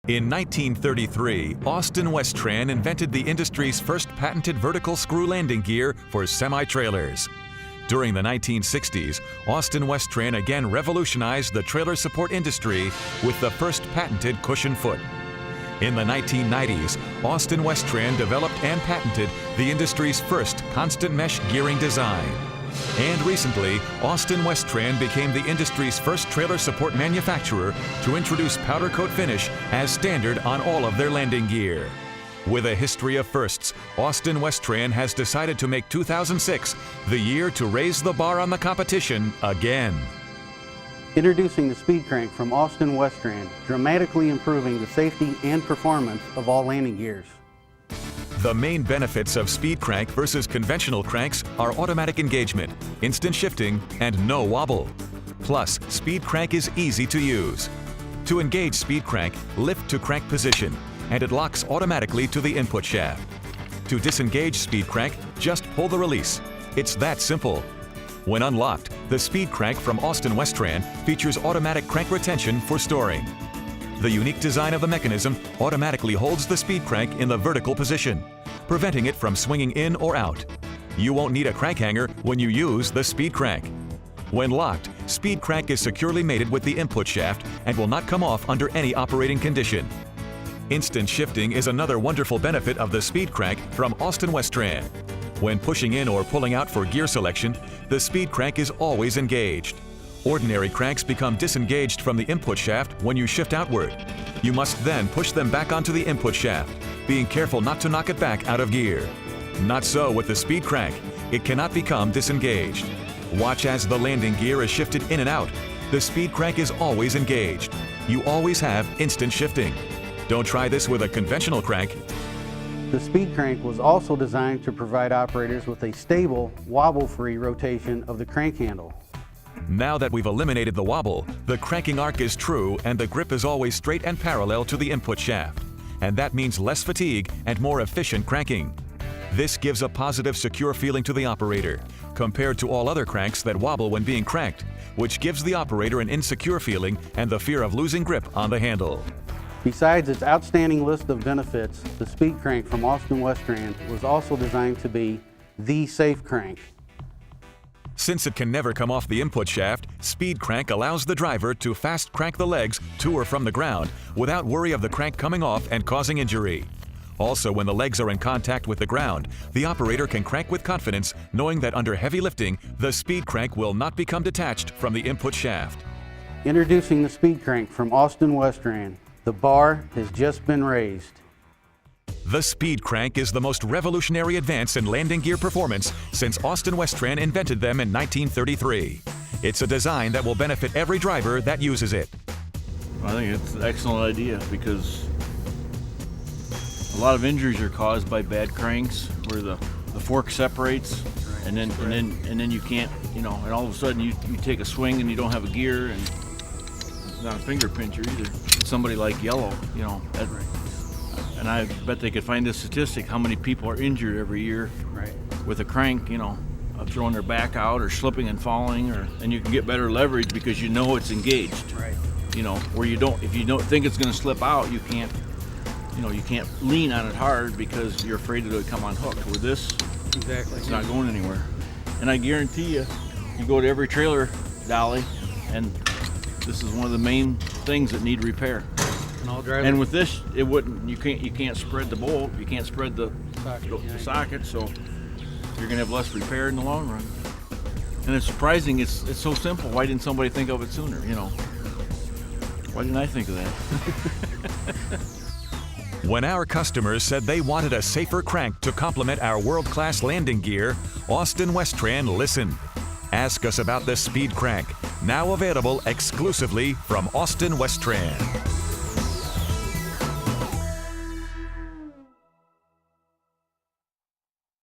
In 1933, Austin Westran invented the industry's first patented vertical screw landing gear for semi-trailers. During the 1960s, Austin Westran again revolutionized the trailer support industry with the first patented cushion foot. In the 1990s, Austin Westran developed and patented the industry's first constant mesh gearing design. And recently, Austin Westran became the industry's first trailer support manufacturer to introduce powder coat finish as standard on all of their landing gear. With a history of firsts, Austin Westran has decided to make 2006 the year to raise the bar on the competition again. Introducing the Speed Crank from Austin Westran, dramatically improving the safety and performance of all landing gears. The main benefits of Speed Crank versus conventional cranks are automatic engagement, instant shifting, and no wobble. Plus, Speed Crank is easy to use. To engage Speed Crank, lift to crank position, and it locks automatically to the input shaft. To disengage Speed Crank, just pull the release. It's that simple. When unlocked, the Speed Crank from Austin Westran features automatic crank retention for storing. The unique design of the mechanism automatically holds the Speed Crank in the vertical position, preventing it from swinging in or out. You won't need a crank hanger when you use the Speed Crank. When locked, Speed Crank is securely mated with the input shaft and will not come off under any operating condition. Instant shifting is another wonderful benefit of the Speed Crank from Austin Westran. When pushing in or pulling out for gear selection, the Speed Crank is always engaged. Ordinary cranks become disengaged from the input shaft when you shift outward. You must then push them back onto the input shaft, being careful not to knock it back out of gear. Not so with the Speed Crank. It cannot become disengaged. Watch as the landing gear is shifted in and out. The Speed Crank is always engaged. You always have instant shifting. Don't try this with a conventional crank. The Speed Crank was also designed to provide operators with a stable, wobble-free rotation of the crank handle. Now that we've eliminated the wobble, the cranking arc is true and the grip is always straight and parallel to the input shaft. And that means less fatigue and more efficient cranking. This gives a positive, secure feeling to the operator, compared to all other cranks that wobble when being cranked, which gives the operator an insecure feeling and the fear of losing grip on the handle. Besides its outstanding list of benefits, the Speed Crank from Austin Westran was also designed to be the safe crank. Since it can never come off the input shaft, Speed Crank allows the driver to fast crank the legs to or from the ground without worry of the crank coming off and causing injury. Also, when the legs are in contact with the ground, the operator can crank with confidence, knowing that under heavy lifting, the Speed Crank will not become detached from the input shaft. Introducing the Speed Crank from Austin Westran. The bar has just been raised. The Speed Crank is the most revolutionary advance in landing gear performance since Austin Westran invented them in 1933. It's a design that will benefit every driver that uses it. I think it's an excellent idea because a lot of injuries are caused by bad cranks where the fork separates and then you can't, and all of a sudden you take a swing and you don't have a gear, and it's not a finger pincher either. Somebody like Yellow, and I bet they could find a statistic how many people are injured every year with a crank, of throwing their back out or slipping and falling, and you can get better leverage because it's engaged. Where if you don't think it's going to slip out, you can't lean on it hard because you're afraid it will come unhooked. With this, it's not going anywhere. And I guarantee you go to every trailer dolly, and this is one of the main things that need repair. And with this, it wouldn't. You can't spread the bolt. You can't spread the socket. So you're gonna have less repair in the long run. And it's surprising. It's so simple. Why didn't somebody think of it sooner? Why didn't I think of that? When our customers said they wanted a safer crank to complement our world-class landing gear, Austin Westran listened. Ask us about the Speed Crank, now available exclusively from Austin Westran.